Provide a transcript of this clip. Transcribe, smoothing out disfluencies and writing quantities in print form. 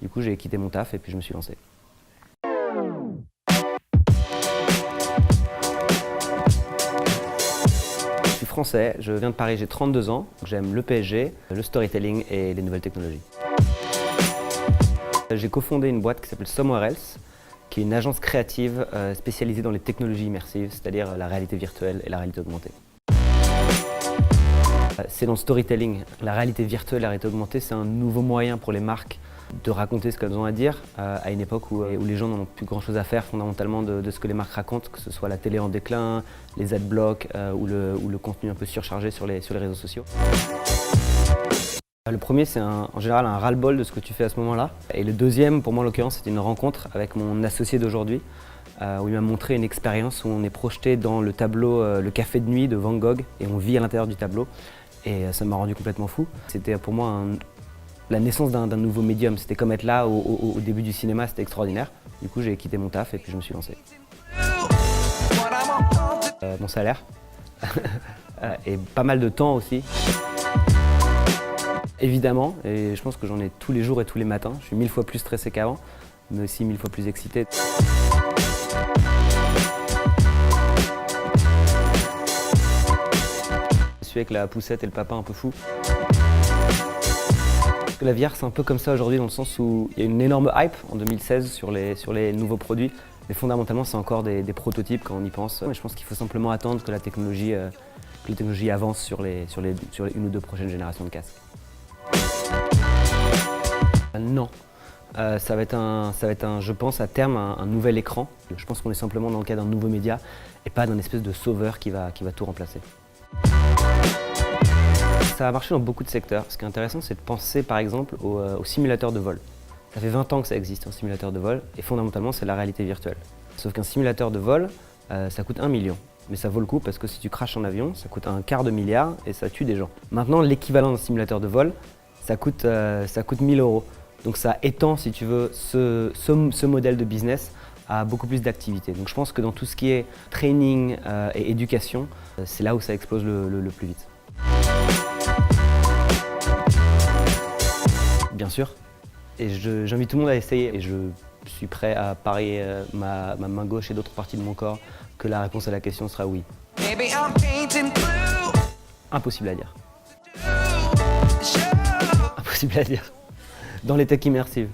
Du coup, j'ai quitté mon taf et puis je me suis lancé. Je suis français, je viens de Paris, j'ai 32 ans. J'aime le PSG, le storytelling et les nouvelles technologies. J'ai cofondé une boîte qui s'appelle Somewhere Else, qui est une agence créative spécialisée dans les technologies immersives, c'est-à-dire la réalité virtuelle et la réalité augmentée. C'est dans le storytelling. La réalité virtuelle et la réalité augmentée, c'est un nouveau moyen pour les marques de raconter ce qu'elles ont à dire à une époque où les gens n'en ont plus grand-chose à faire fondamentalement de ce que les marques racontent, que ce soit la télé en déclin, les adblocks ou le contenu un peu surchargé sur les réseaux sociaux. Le premier, c'est en général un ras-le-bol de ce que tu fais à ce moment-là. Et le deuxième, pour moi en l'occurrence, c'était une rencontre avec mon associé d'aujourd'hui, où il m'a montré une expérience où on est projeté dans le tableau Le Café de Nuit de Van Gogh et on vit à l'intérieur du tableau. Et ça m'a rendu complètement fou. C'était pour moi la naissance d'un nouveau médium. C'était comme être là au début du cinéma, c'était extraordinaire. Du coup, j'ai quitté mon taf et puis je me suis lancé. Mon salaire et pas mal de temps aussi. Évidemment, et je pense que j'en ai tous les jours et tous les matins. Je suis 1000 fois plus stressé qu'avant, mais aussi 1000 fois plus excité. Je suis avec la poussette et le papa un peu fou. Parce que la VR, c'est un peu comme ça aujourd'hui, dans le sens où il y a une énorme hype en 2016 sur les nouveaux produits, mais fondamentalement, c'est encore des prototypes quand on y pense. Mais je pense qu'il faut simplement attendre que la technologie avance sur les une ou deux prochaines générations de casques. Non, ça va être je pense à terme un nouvel écran. Je pense qu'on est simplement dans le cas d'un nouveau média et pas d'un espèce de sauveur qui va tout remplacer. Ça a marché dans beaucoup de secteurs. Ce qui est intéressant, c'est de penser par exemple au simulateur de vol. Ça fait 20 ans que ça existe, un simulateur de vol, et fondamentalement, c'est la réalité virtuelle. Sauf qu'un simulateur de vol, ça coûte 1 million. Mais ça vaut le coup parce que si tu crashes en avion, ça coûte un quart de milliard et ça tue des gens. Maintenant, l'équivalent d'un simulateur de vol, ça coûte 1000 euros. Donc ça étend, si tu veux, ce modèle de business à beaucoup plus d'activités. Donc je pense que dans tout ce qui est training et éducation, c'est là où ça explose le plus vite. Bien sûr. Et j'invite tout le monde à essayer. Et je suis prêt à parier ma main gauche et d'autres parties de mon corps que la réponse à la question sera oui. Impossible à dire. Impossible à dire. Dans les tech immersives.